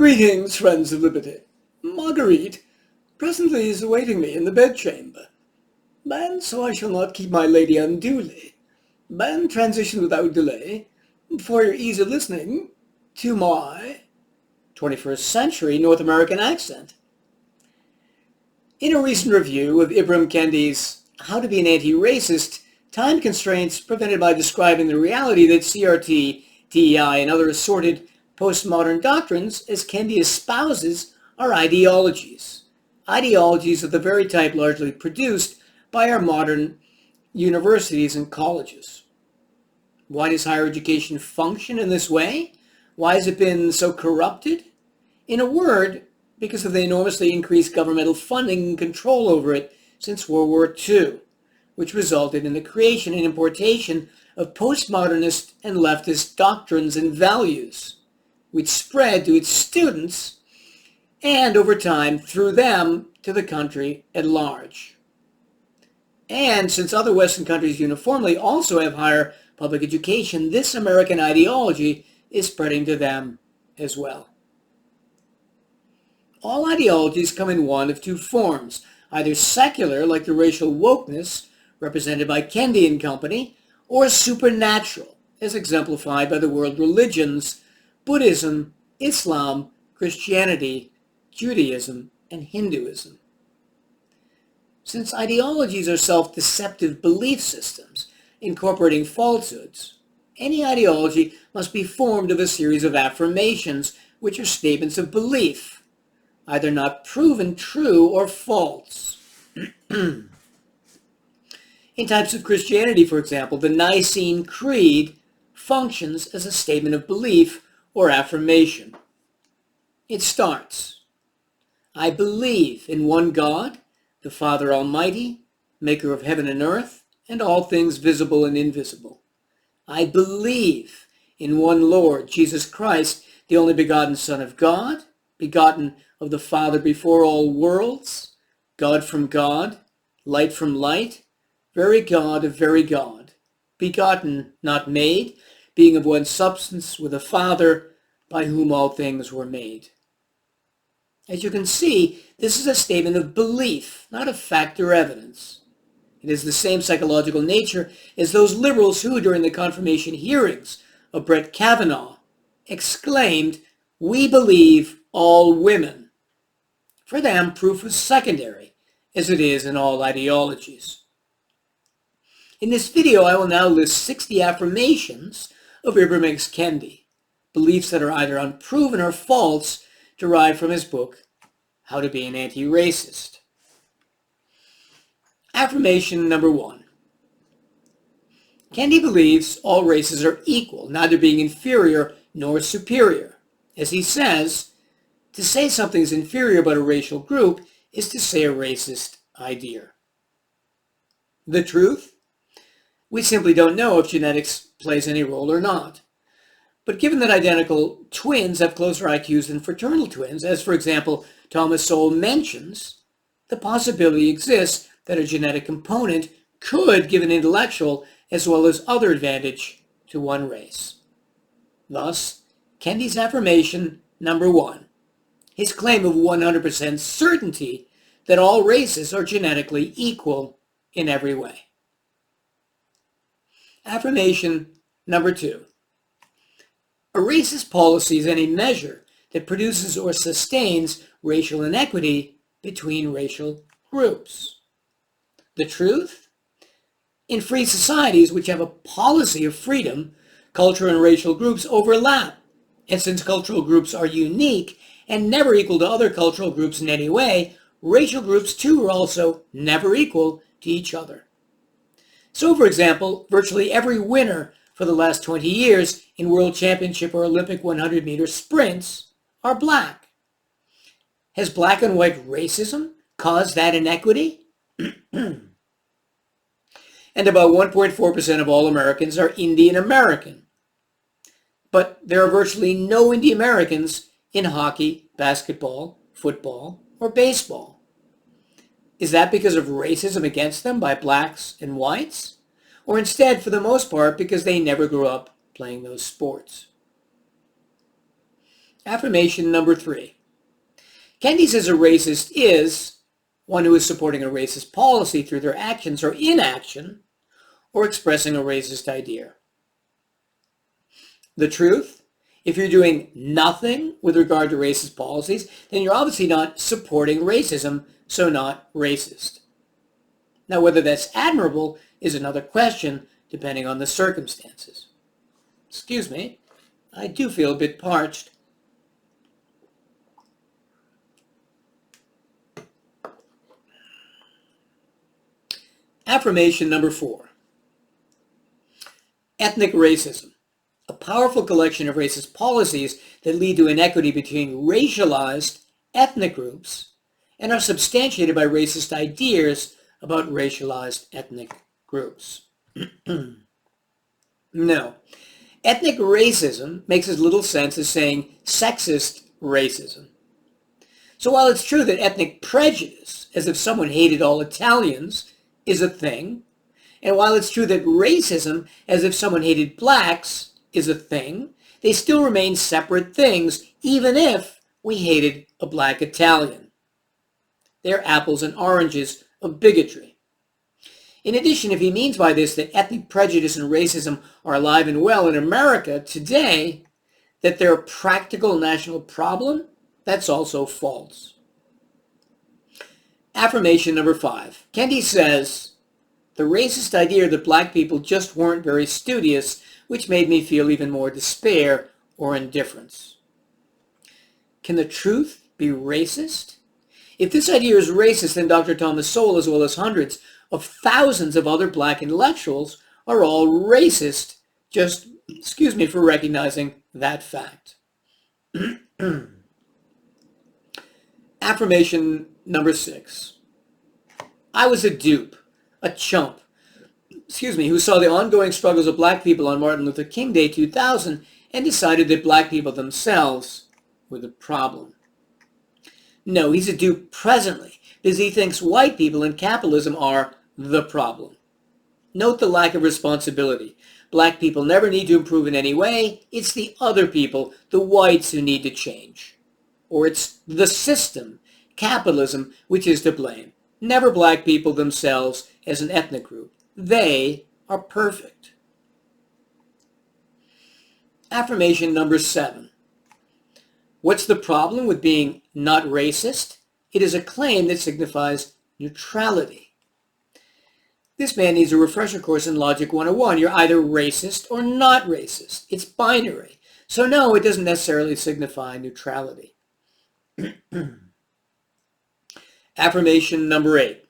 Greetings, friends of liberty. Marguerite presently is awaiting me in the bedchamber, and so I shall not keep my lady unduly, and transition without delay, for your ease of listening, to my 21st century North American accent. In a recent review of Ibram Kendi's How to Be an Anti-Racist, time constraints prevented by describing the reality that CRT, DEI, and other assorted postmodern doctrines, as Kendi espouses, are ideologies. Ideologies of the very type largely produced by our modern universities and colleges. Why does higher education function in this way? Why has it been so corrupted? In a word, because of the enormously increased governmental funding and control over it since World War II, which resulted in the creation and importation of postmodernist and leftist doctrines and values, which spread to its students and, over time, through them to the country at large. And since other Western countries uniformly also have higher public education, this American ideology is spreading to them as well. All ideologies come in one of two forms, either secular, like the racial wokeness represented by Kendi and company, or supernatural, as exemplified by the world religions, Buddhism, Islam, Christianity, Judaism, and Hinduism. Since ideologies are self-deceptive belief systems incorporating falsehoods, any ideology must be formed of a series of affirmations, which are statements of belief, either not proven true or false. In types of Christianity, for example, the Nicene Creed functions as a statement of belief or affirmation. It starts, I believe in one God, the Father Almighty, maker of heaven and earth, and all things visible and invisible. I believe in one Lord, Jesus Christ, the only begotten Son of God, begotten of the Father before all worlds, God from God, light from light, very God of very God, begotten, not made, being of one substance with the Father, by whom all things were made. As you can see, this is a statement of belief, not of fact or evidence. It is the same psychological nature as those liberals who, during the confirmation hearings of Brett Kavanaugh, exclaimed, "We believe all women." For them, proof was secondary, as it is in all ideologies. In this video, I will now list 60 affirmations of Ibram X. Kendi, beliefs that are either unproven or false, derived from his book, How to Be an Anti-Racist. Affirmation number 1. Kendi believes all races are equal, neither being inferior nor superior. As he says, to say something is inferior about a racial group is to say a racist idea. The truth? We simply don't know if genetics plays any role or not. But given that identical twins have closer IQs than fraternal twins, as for example Thomas Sowell mentions, the possibility exists that a genetic component could give an intellectual as well as other advantage to one race. Thus, Kendi's affirmation number 1, his claim of 100% certainty that all races are genetically equal in every way. Affirmation number 2. A racist policy is any measure that produces or sustains racial inequity between racial groups. The truth? In free societies which have a policy of freedom, culture and racial groups overlap. And since cultural groups are unique and never equal to other cultural groups in any way, racial groups too are also never equal to each other. So, for example, virtually every winner for the last 20 years in World Championship or Olympic 100-meter sprints are black. Has black and white racism caused that inequity? And about 1.4% of all Americans are Indian American. But there are virtually no Indian Americans in hockey, basketball, football, or baseball. Is that because of racism against them by blacks and whites? Or instead, for the most part, because they never grew up playing those sports? Affirmation number 3. Kendi says a racist is one who is supporting a racist policy through their actions or inaction, or expressing a racist idea. The truth? If you're doing nothing with regard to racist policies, then you're obviously not supporting racism, so not racist. Now, whether that's admirable is another question, depending on the circumstances. Excuse me, I do feel a bit parched. Affirmation number 4. Ethnic racism, a powerful collection of racist policies that lead to inequity between racialized ethnic groups and are substantiated by racist ideas about racialized ethnic groups. No. Ethnic racism makes as little sense as saying sexist racism. So while it's true that ethnic prejudice, as if someone hated all Italians, is a thing, and while it's true that racism, as if someone hated blacks, is a thing, they still remain separate things, even if we hated a black Italian. They're apples and oranges of bigotry. In addition, if he means by this that ethnic prejudice and racism are alive and well in America today, that they're a practical national problem, that's also false. Affirmation number 5. Kendi says, the racist idea that black people just weren't very studious, which made me feel even more despair or indifference. Can the truth be racist? If this idea is racist, then Dr. Thomas Sowell, as well as hundreds of thousands of other black intellectuals, are all racist. Just excuse me for recognizing that fact. Affirmation number 6. I was a dupe, a chump, who saw the ongoing struggles of black people on Martin Luther King Day 2000 and decided that black people themselves were the problem. No, he's a dupe presently because he thinks white people and capitalism are the problem. Note the lack of responsibility. Black people never need to improve in any way. It's the other people, the whites, who need to change. Or it's the system, capitalism, which is to blame. Never black people themselves as an ethnic group. They are perfect. Affirmation number 7. What's the problem with being not racist? It is a claim that signifies neutrality. This man needs a refresher course in Logic 101. You're either racist or not racist. It's binary. So no, it doesn't necessarily signify neutrality. Affirmation number 8.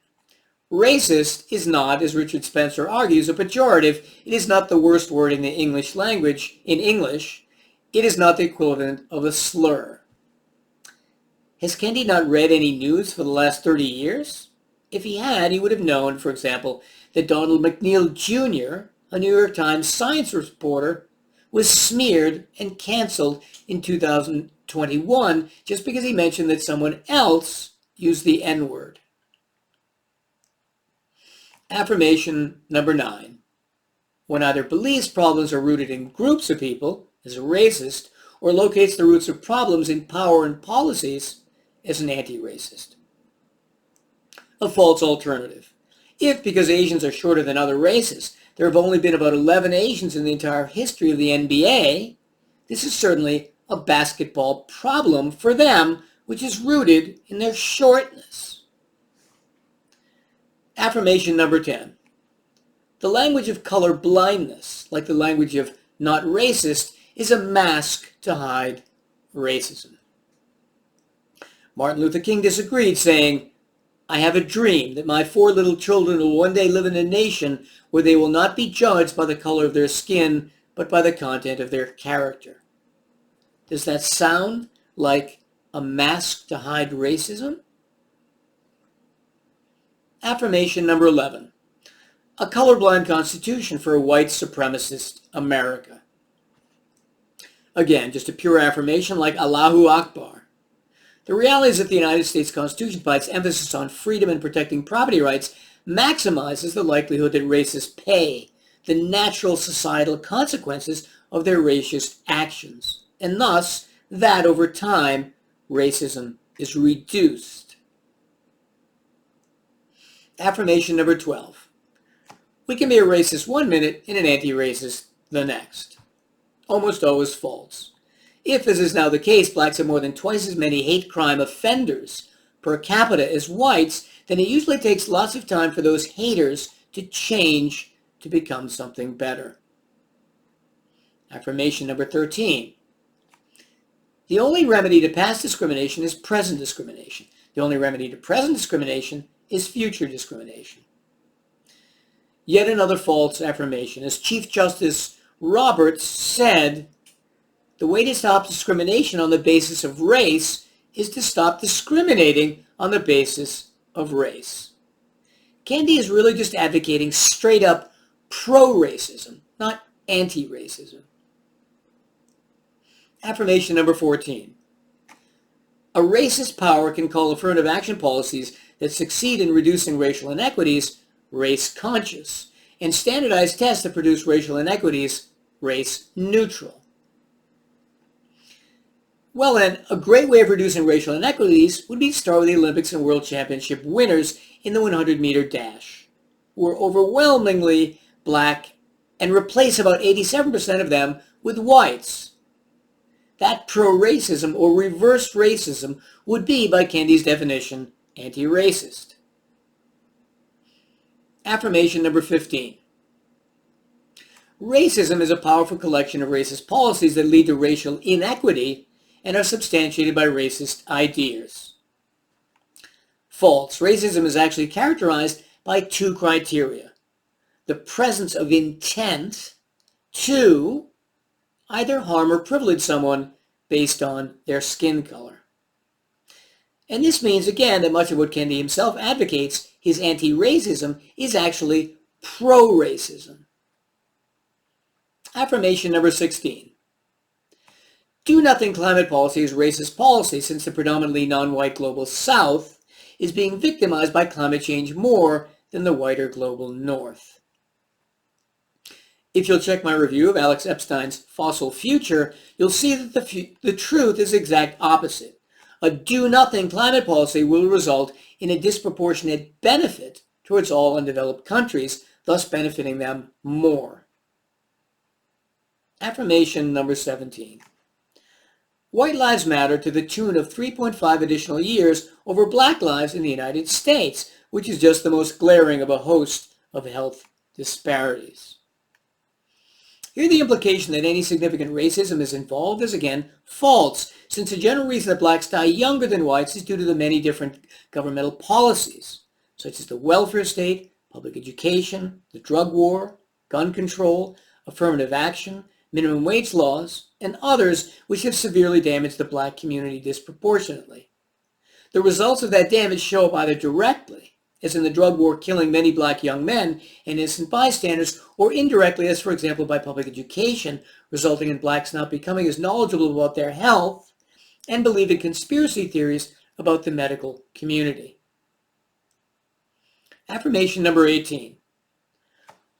Racist is not, as Richard Spencer argues, a pejorative. It is not the worst word in the English language. In English, it is not the equivalent of a slur. Has Kendi not read any news for the last 30 years? If he had, he would have known, for example, that Donald McNeil Jr., a New York Times science reporter, was smeared and canceled in 2021 just because he mentioned that someone else used the N-word. Affirmation number 9. One either believes problems are rooted in groups of people, as a racist, or locates the roots of problems in power and policies, as an anti-racist. A false alternative. If, because Asians are shorter than other races, there have only been about 11 Asians in the entire history of the NBA, this is certainly a basketball problem for them, which is rooted in their shortness. Affirmation number 10. The language of color blindness, like the language of not racist, is a mask to hide racism. Martin Luther King disagreed, saying, I have a dream that my 4 little children will one day live in a nation where they will not be judged by the color of their skin, but by the content of their character. Does that sound like a mask to hide racism? Affirmation number 11. A colorblind constitution for a white supremacist America. Again, just a pure affirmation like Allahu Akbar. The reality is that the United States Constitution, by its emphasis on freedom and protecting property rights, maximizes the likelihood that racists pay the natural societal consequences of their racist actions, and thus that over time, racism is reduced. Affirmation number 12. We can be a racist one minute and an anti-racist the next. Almost always false. If, as is now the case, blacks have more than twice as many hate crime offenders per capita as whites, then it usually takes lots of time for those haters to change to become something better. Affirmation number 13. The only remedy to past discrimination is present discrimination. The only remedy to present discrimination is future discrimination. Yet another false affirmation. As Chief Justice Roberts said, the way to stop discrimination on the basis of race is to stop discriminating on the basis of race. Kendi is really just advocating straight up pro-racism, not anti-racism. Affirmation number 14. A racist power can call affirmative action policies that succeed in reducing racial inequities race-conscious, and standardized tests that produce racial inequities race-neutral. Well then, a great way of reducing racial inequities would be to start with the Olympics and World Championship winners in the 100-meter dash, who are overwhelmingly black, and replace about 87% of them with whites. That pro-racism or reverse racism would be, by Kendi's definition, anti-racist. Affirmation number 15. Racism is a powerful collection of racist policies that lead to racial inequity and are substantiated by racist ideas. False. Racism is actually characterized by two criteria: the presence of intent to either harm or privilege someone based on their skin color. And this means, again, that much of what Kendi himself advocates, his anti-racism, is actually pro-racism. Affirmation number 16. Do-nothing climate policy is racist policy, since the predominantly non-white global South is being victimized by climate change more than the whiter global North. If you'll check my review of Alex Epstein's Fossil Future, you'll see that the truth is the exact opposite. A do-nothing climate policy will result in a disproportionate benefit towards all undeveloped countries, thus benefiting them more. Affirmation number 17. White lives matter to the tune of 3.5 additional years over black lives in the United States, which is just the most glaring of a host of health disparities. Here the implication that any significant racism is involved is again false, since the general reason that blacks die younger than whites is due to the many different governmental policies, such as the welfare state, public education, the drug war, gun control, affirmative action, minimum wage laws, and others which have severely damaged the black community disproportionately. The results of that damage show up either directly, as in the drug war killing many black young men and innocent bystanders, or indirectly, as for example by public education, resulting in blacks not becoming as knowledgeable about their health and believing conspiracy theories about the medical community. Affirmation number 18.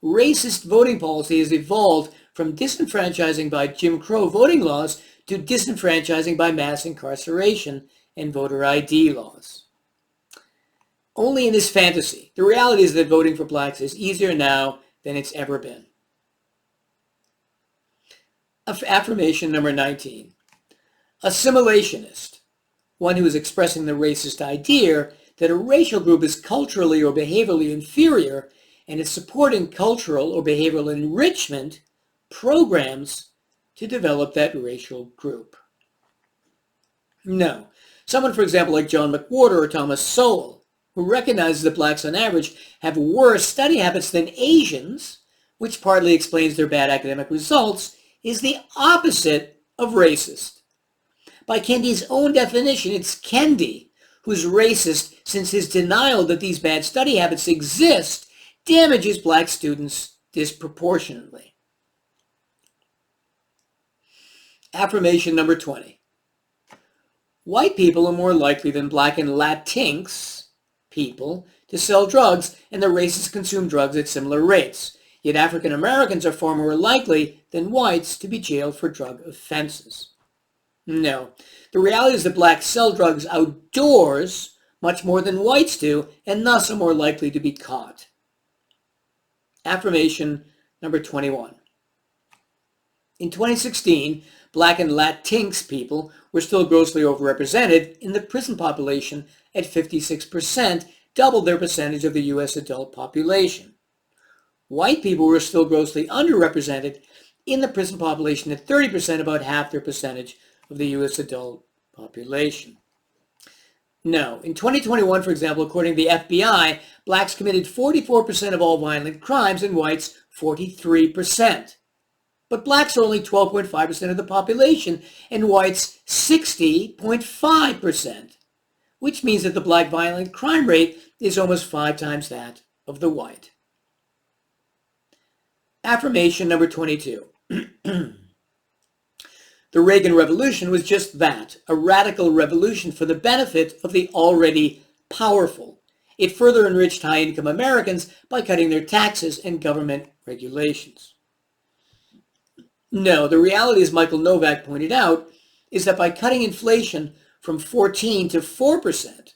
Racist voting policy has evolved from disenfranchising by Jim Crow voting laws to disenfranchising by mass incarceration and voter ID laws. Only in this fantasy. The reality is that voting for blacks is easier now than it's ever been. Affirmation number 19. Assimilationist. One who is expressing the racist idea that a racial group is culturally or behaviorally inferior and is supporting cultural or behavioral enrichment programs to develop that racial group. No. Someone, for example, like John McWhorter or Thomas Sowell, who recognizes that blacks on average have worse study habits than Asians, which partly explains their bad academic results, is the opposite of racist. By Kendi's own definition, it's Kendi who's racist, since his denial that these bad study habits exist damages black students disproportionately. Affirmation number 20. White people are more likely than black and Latinx people to sell drugs, and the racists consume drugs at similar rates. Yet African Americans are far more likely than whites to be jailed for drug offenses. No. The reality is that blacks sell drugs outdoors much more than whites do, and thus are more likely to be caught. Affirmation number 21. In 2016, Black and Latinx people were still grossly overrepresented in the prison population at 56%, double their percentage of the U.S. adult population. White people were still grossly underrepresented in the prison population at 30%, about half their percentage of the U.S. adult population. No. In 2021, for example, according to the FBI, blacks committed 44% of all violent crimes and whites 43%. But blacks are only 12.5% of the population and whites 60.5%, which means that the black violent crime rate is almost 5 times that of the white. Affirmation number 22. The Reagan Revolution was just that, a radical revolution for the benefit of the already powerful. It further enriched high-income Americans by cutting their taxes and government regulations. No, the reality, as Michael Novak pointed out, is that by cutting inflation from 14 to 4%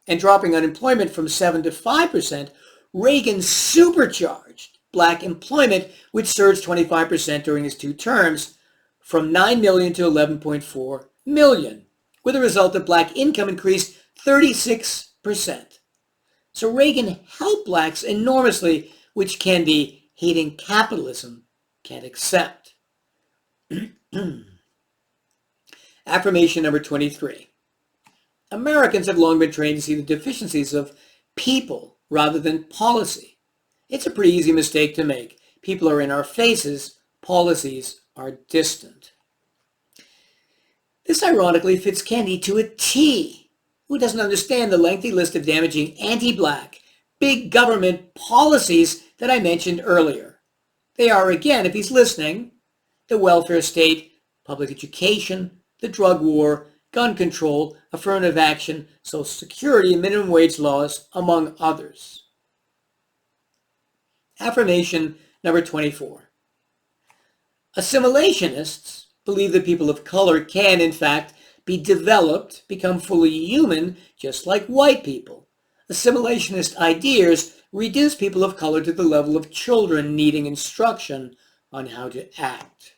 and dropping unemployment from 7 to 5%, Reagan supercharged black employment, which surged 25% during his 2 terms, from 9 million to 11.4 million, with the result that black income increased 36%. So Reagan helped blacks enormously, which Kendi, hating capitalism, can't accept. Affirmation number 23. Americans have long been trained to see the deficiencies of people rather than policy. It's a pretty easy mistake to make. People are in our faces, policies are distant. This ironically fits Kendi to a T, who doesn't understand the lengthy list of damaging anti-black, big government policies that I mentioned earlier. They are, again, if he's listening, the welfare state, public education, the drug war, gun control, affirmative action, Social Security, and minimum wage laws, among others. Affirmation number 24. Assimilationists believe that people of color can, in fact, be developed, become fully human, just like white people. Assimilationist ideas reduce people of color to the level of children needing instruction on how to act.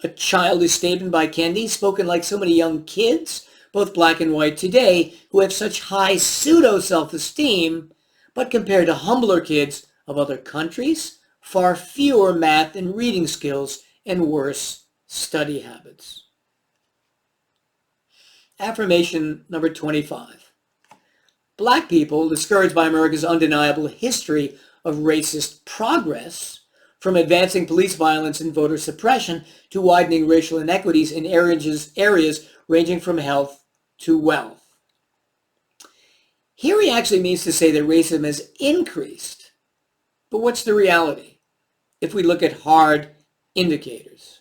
A childish statement by Kendi, spoken like so many young kids, both black and white today, who have such high pseudo-self-esteem, but compared to humbler kids of other countries, far fewer math and reading skills and worse study habits. Affirmation number 25. Black people, discouraged by America's undeniable history of racist progress, from advancing police violence and voter suppression to widening racial inequities in areas ranging from health to wealth. Here he actually means to say that racism has increased. But what's the reality if we look at hard indicators?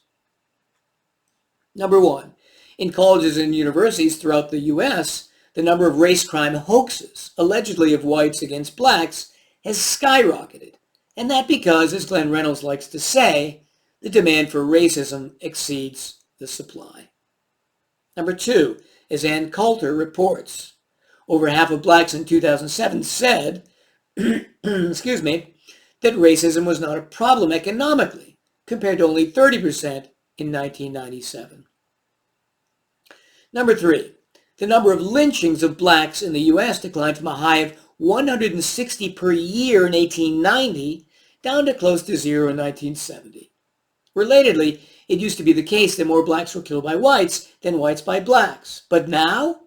Number 1, in colleges and universities throughout the U.S., the number of race crime hoaxes, allegedly of whites against blacks, has skyrocketed. And that because, as Glenn Reynolds likes to say, the demand for racism exceeds the supply. Number 2, as Ann Coulter reports, over half of blacks in 2007 said, excuse me, that racism was not a problem economically, compared to only 30% in 1997. Number 3, the number of lynchings of blacks in the U.S. declined from a high of 160 per year in 1890 down to close to zero in 1970. Relatedly, it used to be the case that more blacks were killed by whites than whites by blacks. But now,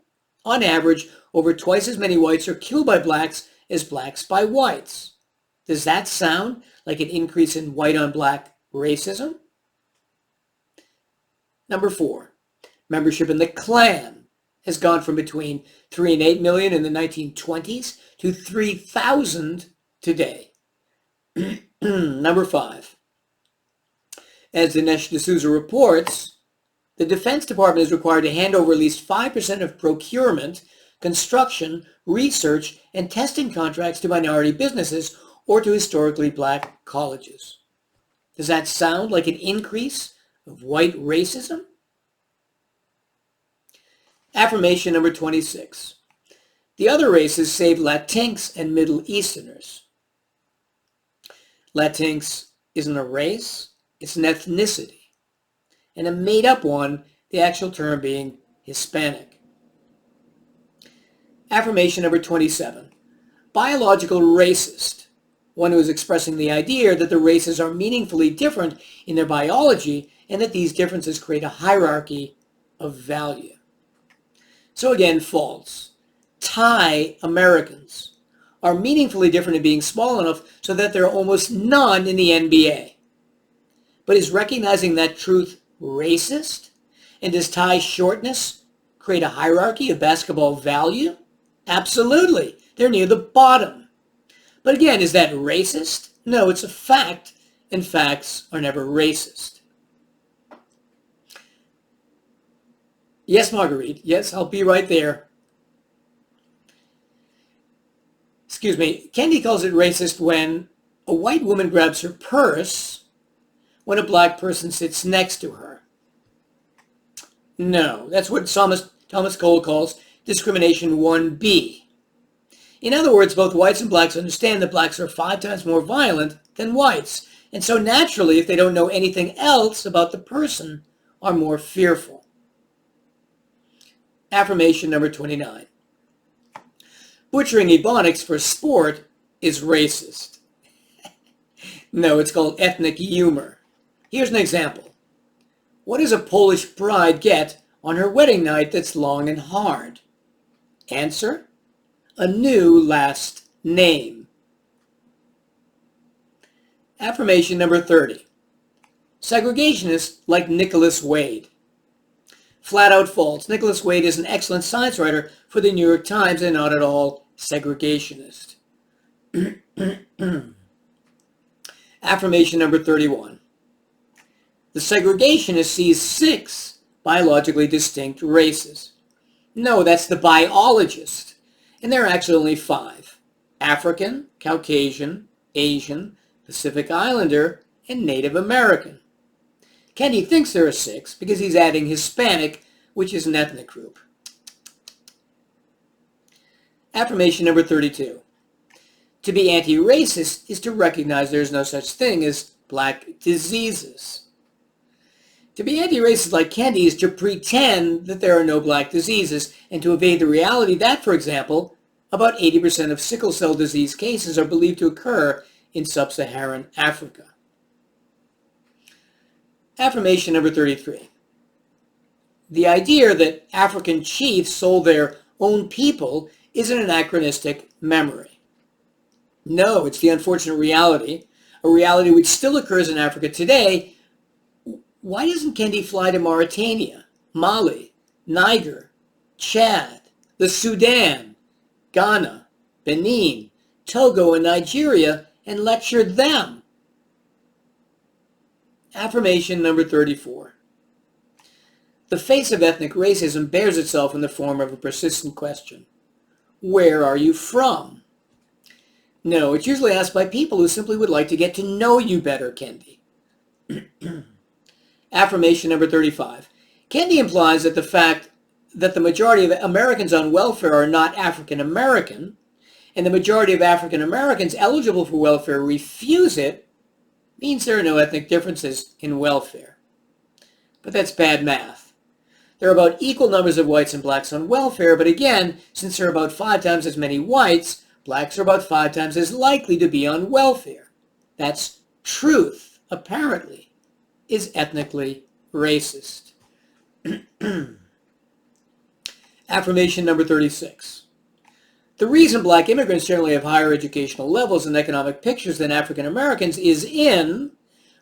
on average, over twice as many whites are killed by blacks as blacks by whites. Does that sound like an increase in white-on-black racism? Number 4, membership in the Klan has gone from between 3 and 8 million in the 1920s to 3,000 today. Number 5, as Dinesh D'Souza reports, the Defense Department is required to hand over at least 5% of procurement, construction, research, and testing contracts to minority businesses or to historically black colleges. Does that sound like an increase of white racism? Affirmation number 26. The other races save Latinx and Middle Easterners. Latinx isn't a race, it's an ethnicity, and a made-up one, the actual term being Hispanic. Affirmation number 27. Biological racist, one who is expressing the idea that the races are meaningfully different in their biology and that these differences create a hierarchy of value. So again, false. Thai Americans are meaningfully different in being small enough so that there are almost none in the NBA. But is recognizing that truth racist? And does Thai shortness create a hierarchy of basketball value? Absolutely. They're near the bottom. But again, is that racist? No, it's a fact, and facts are never racist. Yes, Marguerite. Yes, I'll be right there. Excuse me. Kendi calls it racist when a white woman grabs her purse when a black person sits next to her. No, that's what Thomas Cole calls discrimination 1B. In other words, both whites and blacks understand that blacks are 5 times more violent than whites, and so naturally, if they don't know anything else about the person, are more fearful. Affirmation number 29. Butchering Ebonics for sport is racist. No, it's called ethnic humor. Here's an example. What does a Polish bride get on her wedding night that's long and hard? Answer: a new last name. Affirmation number 30. Segregationists like Nicholas Wade. Flat out false. Nicholas Wade is an excellent science writer for the New York Times and not at all segregationist. Affirmation number 31. The segregationist sees 6 biologically distinct races. No, that's the biologist. And there are actually only 5. African, Caucasian, Asian, Pacific Islander, and Native American. Kendi thinks there are 6 because he's adding Hispanic, which is an ethnic group. Affirmation number 32. To be anti-racist is to recognize there is no such thing as black diseases. To be anti-racist like Kendi is to pretend that there are no black diseases and to evade the reality that, for example, about 80% of sickle cell disease cases are believed to occur in sub-Saharan Africa. Affirmation number 33. The idea that African chiefs sold their own people is an anachronistic memory. No, it's the unfortunate reality, a reality which still occurs in Africa today. Why doesn't Kendi fly to Mauritania, Mali, Niger, Chad, the Sudan, Ghana, Benin, Togo, and Nigeria and lecture them? Affirmation number 34. The face of ethnic racism bears itself in the form of a persistent question. Where are you from? No, it's usually asked by people who simply would like to get to know you better, Kendi. Affirmation number 35. Kendi implies that the fact that the majority of Americans on welfare are not African American, and the majority of African Americans eligible for welfare refuse it, means there are no ethnic differences in welfare. But that's bad math. There are about equal numbers of whites and blacks on welfare, but again, since there are about 5 times as many whites, blacks are about 5 times as likely to be on welfare. That's truth, apparently, is ethnically racist. Affirmation number 36. The reason black immigrants generally have higher educational levels and economic pictures than African Americans is in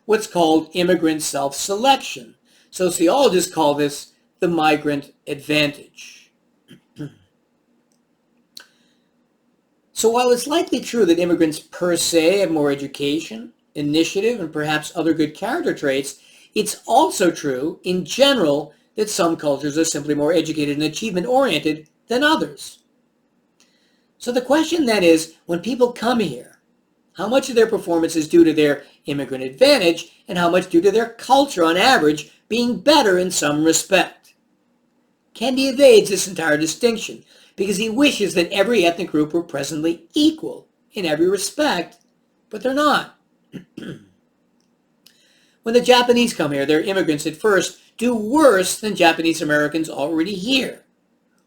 what's called immigrant self-selection. Sociologists call this the migrant advantage. So while it's likely true that immigrants per se have more education, initiative, and perhaps other good character traits, it's also true in general that some cultures are simply more educated and achievement-oriented than others. So the question then is, when people come here, how much of their performance is due to their immigrant advantage and how much due to their culture on average being better in some respect? Kendi evades this entire distinction because he wishes that every ethnic group were presently equal in every respect, but they're not. When the Japanese come here, their immigrants at first do worse than Japanese Americans already here.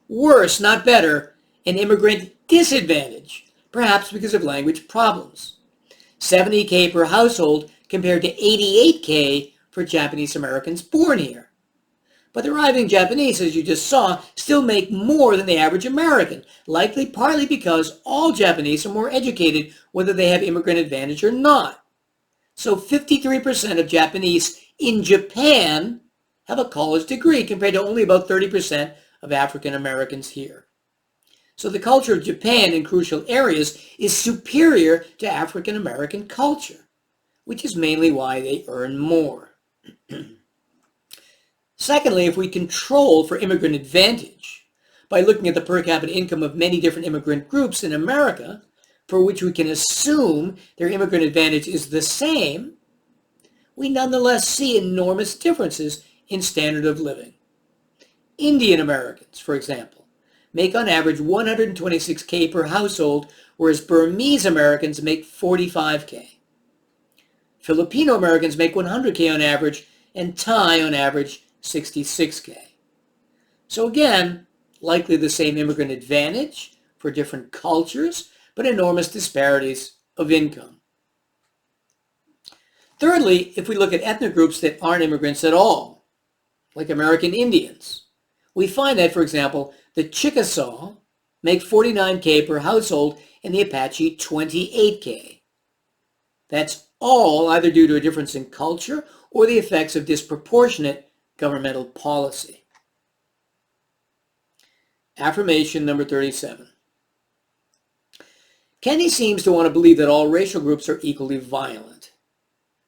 Worse, not better, an immigrant disadvantage, perhaps because of language problems. 70K per household compared to 88K for Japanese Americans born here. But the arriving Japanese, as you just saw, still make more than the average American, likely partly because all Japanese are more educated whether they have immigrant advantage or not. So 53% of Japanese in Japan have a college degree compared to only about 30% of African Americans here. So the culture of Japan in crucial areas is superior to African American culture, which is mainly why they earn more. Secondly, if we control for immigrant advantage by looking at the per capita income of many different immigrant groups in America, for which we can assume their immigrant advantage is the same, we nonetheless see enormous differences in standard of living. Indian Americans, for example, make on average $126K per household, whereas Burmese Americans make $45K. Filipino Americans make $100K on average, and Thai on average $66K. So again, likely the same immigrant advantage for different cultures, but enormous disparities of income. Thirdly, if we look at ethnic groups that aren't immigrants at all, like American Indians, we find that, for example, the Chickasaw make $49K per household and the Apache $28K. That's all either due to a difference in culture or the effects of disproportionate governmental policy. Affirmation number 37. Kendi seems to want to believe that all racial groups are equally violent.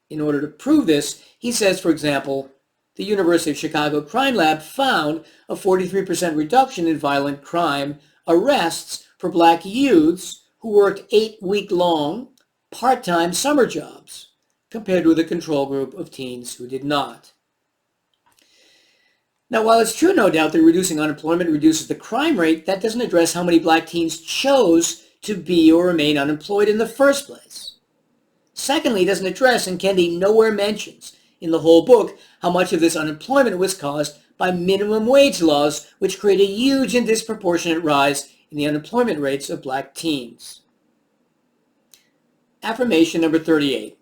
In order to prove this, he says, for example, the University of Chicago Crime Lab found a 43% reduction in violent crime arrests for black youths who worked 8-week-long part-time summer jobs, compared with a control group of teens who did not. Now, while it's true, no doubt, that reducing unemployment reduces the crime rate, that doesn't address how many black teens chose to be or remain unemployed in the first place. Secondly, it doesn't address, and Kendi nowhere mentions in the whole book, how much of this unemployment was caused by minimum wage laws, which create a huge and disproportionate rise in the unemployment rates of black teens. Affirmation number 38.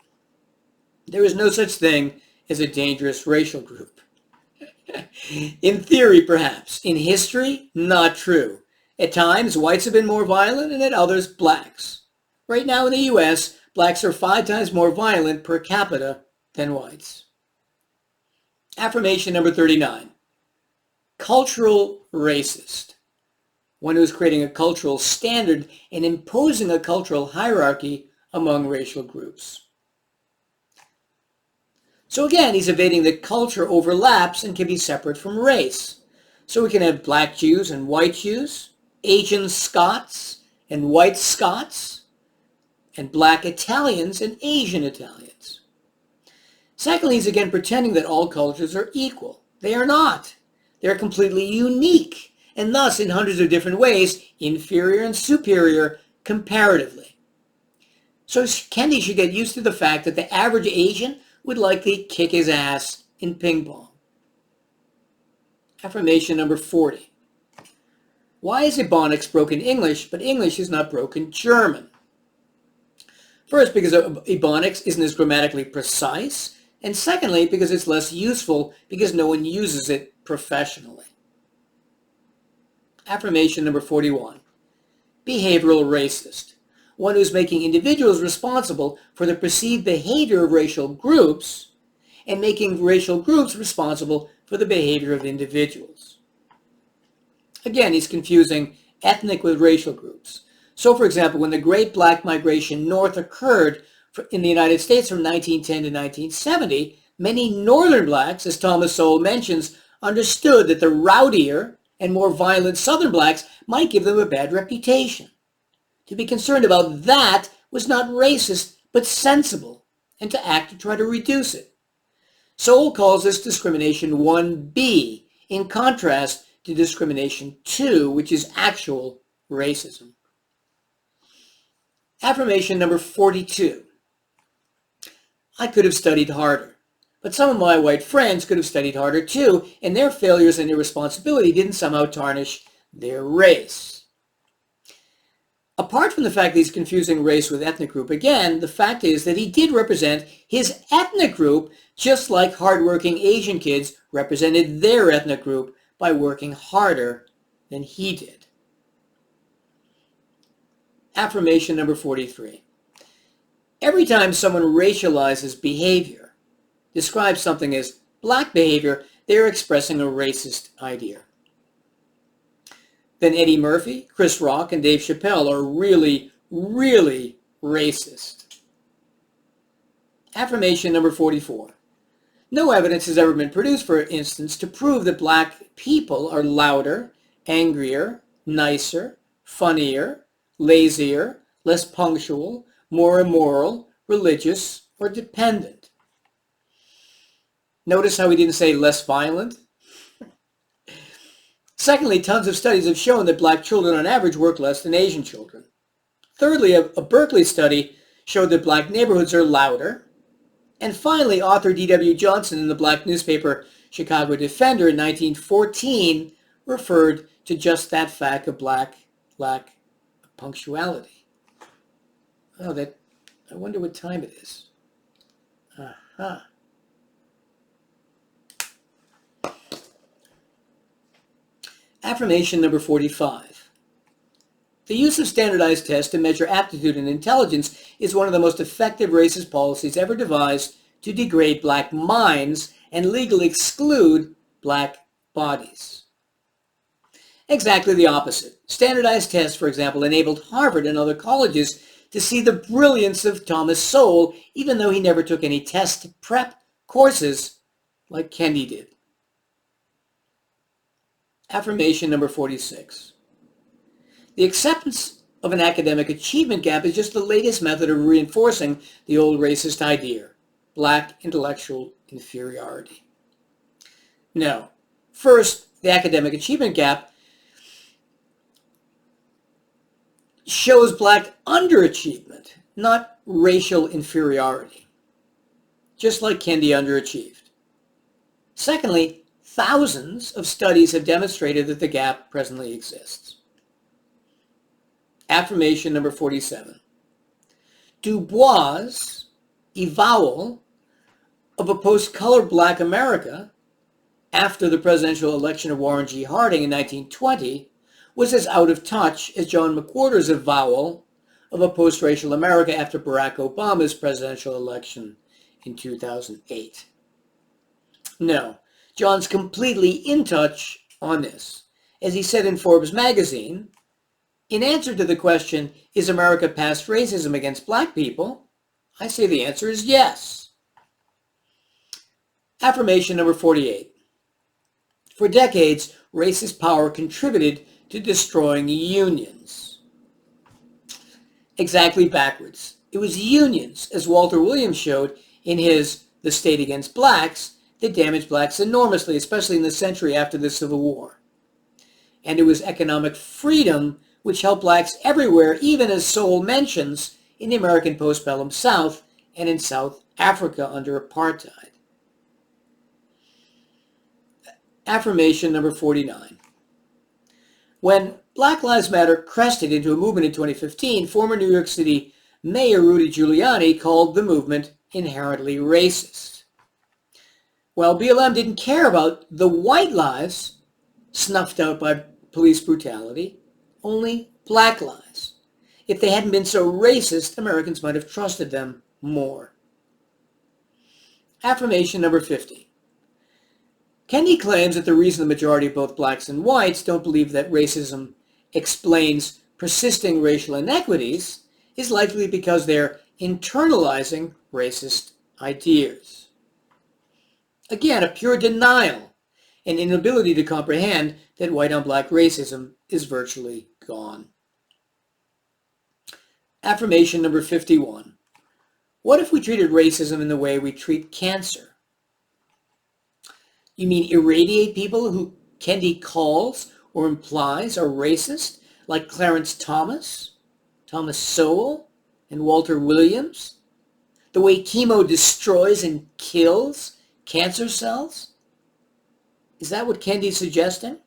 There is no such thing as a dangerous racial group. In theory, perhaps. In history, not true. At times, whites have been more violent, and at others, blacks. Right now in the U.S., blacks are 5 times more violent per capita than whites. Affirmation number 39. Cultural racist. One who is creating a cultural standard and imposing a cultural hierarchy among racial groups. So again, he's evading that culture overlaps and can be separate from race. So we can have black Jews and white Jews, Asian Scots and white Scots, and black Italians and Asian Italians. Secondly, he's again pretending that all cultures are equal. They are not. They're completely unique, and thus, in hundreds of different ways, inferior and superior comparatively. So Kendi should get used to the fact that the average Asian would likely kick his ass in ping pong. Affirmation number 40. Why is Ibram X broken English, but English is not broken German? First, because Ibram X isn't as grammatically precise, and secondly, because it's less useful because no one uses it professionally. Affirmation number 41. Behavioral racist. One who's making individuals responsible for the perceived behavior of racial groups and making racial groups responsible for the behavior of individuals. Again, he's confusing ethnic with racial groups. So, for example, when the Great Black Migration North occurred in the United States from 1910 to 1970, many northern blacks, as Thomas Sowell mentions, understood that the rowdier and more violent southern blacks might give them a bad reputation. To be concerned about that was not racist, but sensible, and to act to try to reduce it. Sowell calls this discrimination 1B, in contrast to discrimination 2, which is actual racism. Affirmation number 42. I could have studied harder, but some of my white friends could have studied harder too, and their failures and irresponsibility didn't somehow tarnish their race. Apart from the fact that he's confusing race with ethnic group, again, the fact is that he did represent his ethnic group just like hardworking Asian kids represented their ethnic group by working harder than he did. Affirmation number 43. Every time someone racializes behavior, describes something as black behavior, they're expressing a racist idea. Then Eddie Murphy, Chris Rock, and Dave Chappelle are really, really racist. Affirmation number 44. No evidence has ever been produced, for instance, to prove that black people are louder, angrier, nicer, funnier, lazier, less punctual, more immoral, religious, or dependent. Notice how he didn't say less violent? Secondly, tons of studies have shown that black children on average work less than Asian children. Thirdly, a Berkeley study showed that black neighborhoods are louder. And finally, author D.W. Johnson in the black newspaper Chicago Defender in 1914 referred to just that fact of black lack of punctuality. Oh, I wonder what time it is. Aha. Affirmation number 45. The use of standardized tests to measure aptitude and intelligence is one of the most effective racist policies ever devised to degrade black minds and legally exclude black bodies. Exactly the opposite. Standardized tests, for example, enabled Harvard and other colleges to see the brilliance of Thomas Sowell, even though he never took any test prep courses like Kendi did. Affirmation number 46. The acceptance of an academic achievement gap is just the latest method of reinforcing the old racist idea, black intellectual inferiority. No. First, the academic achievement gap shows black underachievement, not racial inferiority, just like Kendi underachieved. Secondly, thousands of studies have demonstrated that the gap presently exists. Affirmation number 47. Du Bois' avowal of a post-color black America after the presidential election of Warren G. Harding in 1920 was as out of touch as John McWhorter's avowal of a post-racial America after Barack Obama's presidential election in 2008. No. John's completely in touch on this. As he said in Forbes magazine, in answer to the question, is America past racism against black people? I say the answer is yes. Affirmation number 48. For decades, racist power contributed to destroying unions. Exactly backwards. It was unions, as Walter Williams showed in his The State Against Blacks, that damaged blacks enormously, especially in the century after the Civil War. And it was economic freedom which helped blacks everywhere, even as Sowell mentions, in the American postbellum South and in South Africa under apartheid. Affirmation number 49. When Black Lives Matter crested into a movement in 2015, former New York City Mayor Rudy Giuliani called the movement inherently racist. Well, BLM didn't care about the white lives snuffed out by police brutality, only black lives. If they hadn't been so racist, Americans might have trusted them more. Affirmation number 50. Kendi claims that the reason the majority of both blacks and whites don't believe that racism explains persisting racial inequities is likely because they're internalizing racist ideas. Again, a pure denial and inability to comprehend that white-on-black racism is virtually gone. Affirmation number 51. What if we treated racism in the way we treat cancer? You mean irradiate people who Kendi calls or implies are racist, like Clarence Thomas, Thomas Sowell, and Walter Williams? The way chemo destroys and kills cancer cells? Is that what Kendi's suggesting?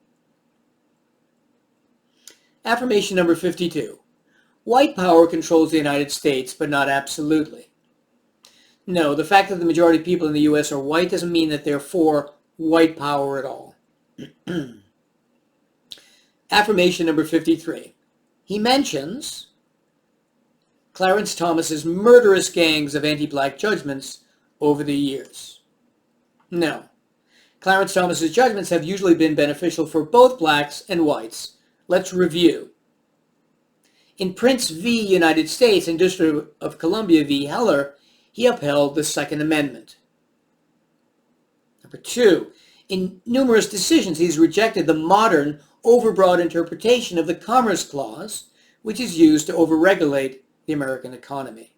Affirmation number 52. White power controls the United States, but not absolutely. No, the fact that the majority of people in the U.S. are white doesn't mean that they're for white power at all. Affirmation number 53. He mentions Clarence Thomas's murderous gangs of anti-black judgments over the years. No. Clarence Thomas's judgments have usually been beneficial for both blacks and whites. Let's review. In Prince v. United States and District of Columbia v. Heller, he upheld the Second Amendment. Number 2, in numerous decisions, he's rejected the modern, overbroad interpretation of the Commerce Clause, which is used to overregulate the American economy.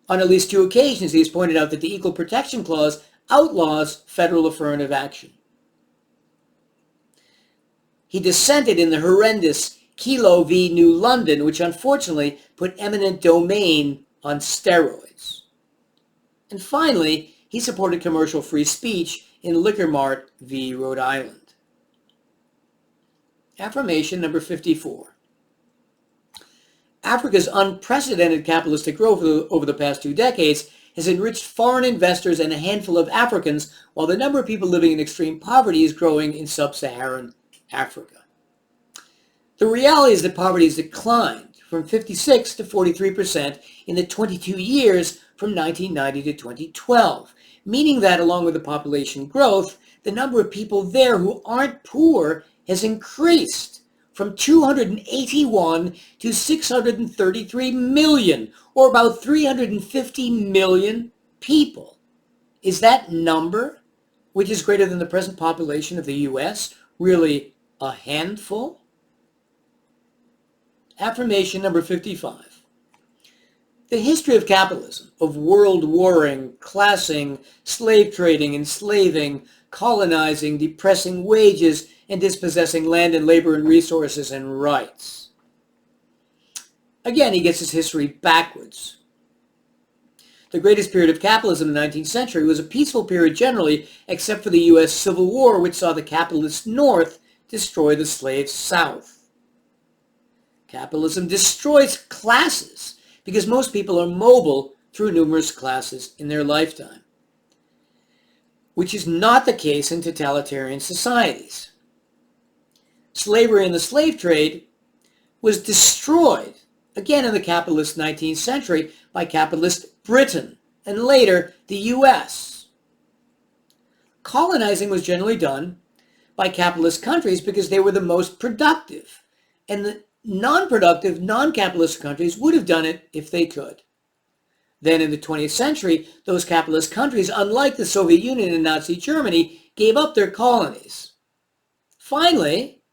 On at least 2 occasions, he has pointed out that the Equal Protection Clause outlaws federal affirmative action. He dissented in the horrendous Kelo v. New London, which unfortunately put eminent domain on steroids. And finally, he supported commercial free speech in Liquor Mart v. Rhode Island. Affirmation number 54. Africa's unprecedented capitalistic growth over the past 2 decades has enriched foreign investors and a handful of Africans, while the number of people living in extreme poverty is growing in sub-Saharan Africa. The reality is that poverty has declined from 56 to 43% in the 22 years from 1990 to 2012, meaning that along with the population growth, the number of people there who aren't poor has increased from 281 to 633 million, or about 350 million people. Is that number, which is greater than the present population of the U.S., really a handful? Affirmation number 55. The history of capitalism, of world warring, classing, slave trading, enslaving, colonizing, depressing wages, and dispossessing land and labor and resources and rights. Again, he gets his history backwards. The greatest period of capitalism in the 19th century was a peaceful period generally, except for the U.S. Civil War, which saw the capitalist North destroy the slave South. Capitalism destroys classes because most people are mobile through numerous classes in their lifetime, which is not the case in totalitarian societies. Slavery and the slave trade was destroyed, again in the capitalist 19th century, by capitalist Britain, and later the U.S. Colonizing was generally done by capitalist countries because they were the most productive, and the non-productive, non-capitalist countries would have done it if they could. Then in the 20th century, those capitalist countries, unlike the Soviet Union and Nazi Germany, gave up their colonies. Finally,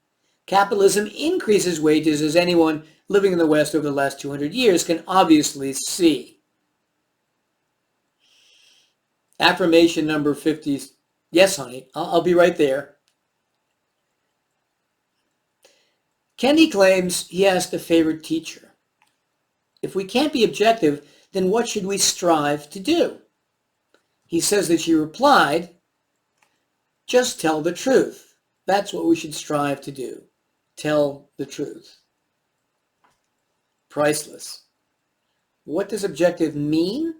capitalism increases wages, as anyone living in the West over the last 200 years can obviously see. Affirmation number 50. Yes, honey, I'll be right there. Kendi claims he asked a favorite teacher. If we can't be objective, then what should we strive to do? He says that she replied, just tell the truth. That's what we should strive to do. Tell the truth. Priceless. What does objective mean?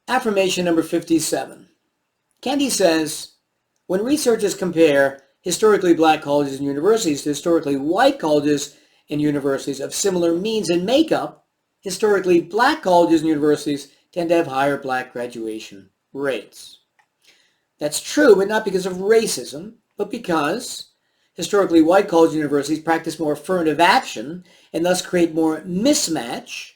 Affirmation number 57. Kendi says, when researchers compare historically black colleges and universities to historically white colleges and universities of similar means and makeup, historically black colleges and universities tend to have higher black graduation rates. That's true, but not because of racism, but because historically white colleges and universities practice more affirmative action and thus create more mismatch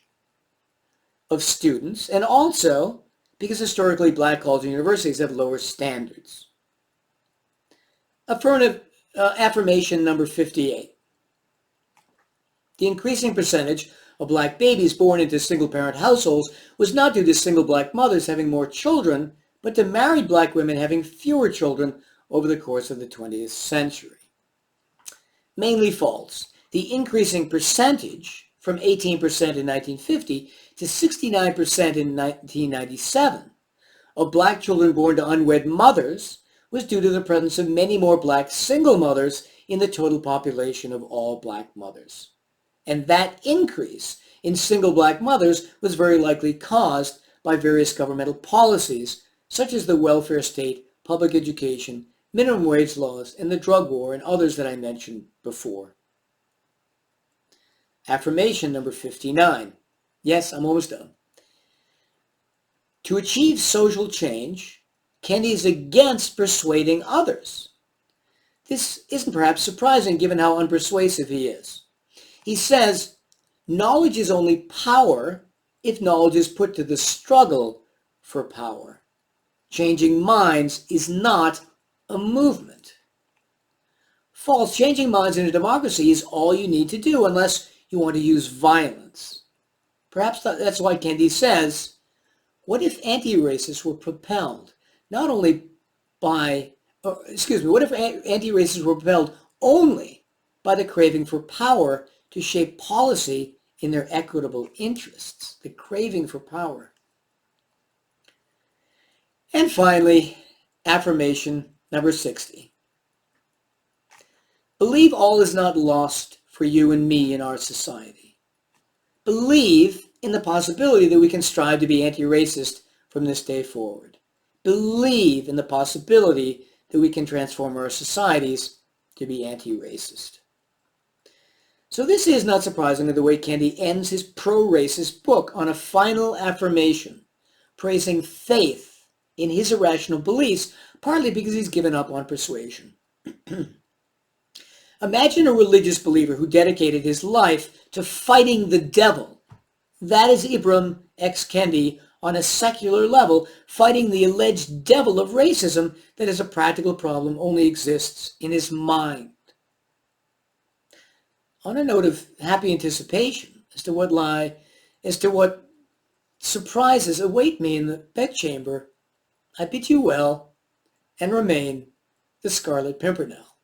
of students, and also because historically black colleges and universities have lower standards. Affirmation number 58. The increasing percentage of black babies born into single-parent households was not due to single black mothers having more children, but to married black women having fewer children over the course of the 20th century. Mainly false. The increasing percentage from 18% in 1950 to 69% in 1997 of black children born to unwed mothers was due to the presence of many more black single mothers in the total population of all black mothers. And that increase in single black mothers was very likely caused by various governmental policies, such as the welfare state, public education, minimum wage laws, and the drug war, and others that I mentioned before. Affirmation number 59. Yes, I'm almost done. To achieve social change, Kendi is against persuading others. This isn't perhaps surprising given how unpersuasive he is. He says, knowledge is only power if knowledge is put to the struggle for power. Changing minds is not a movement. False. Changing minds in a democracy is all you need to do unless you want to use violence. Perhaps that's why Kendi says, what if anti-racists were propelled not only by, what if anti-racists were propelled only by the craving for power to shape policy in their equitable interests? The craving for power. And finally, affirmation number 60. Believe all is not lost for you and me in our society. Believe in the possibility that we can strive to be anti-racist from this day forward. Believe in the possibility that we can transform our societies to be anti-racist. So this is, not surprisingly, the way Kendi ends his pro-racist book, on a final affirmation, praising faith in his irrational beliefs, partly because he's given up on persuasion. Imagine a religious believer who dedicated his life to fighting the devil. That is Ibram X. Kendi on a secular level, fighting the alleged devil of racism that as a practical problem only exists in his mind. On a note of happy anticipation as to what surprises await me in the bedchamber, I bid you well and remain the Scarlet Pimpernel.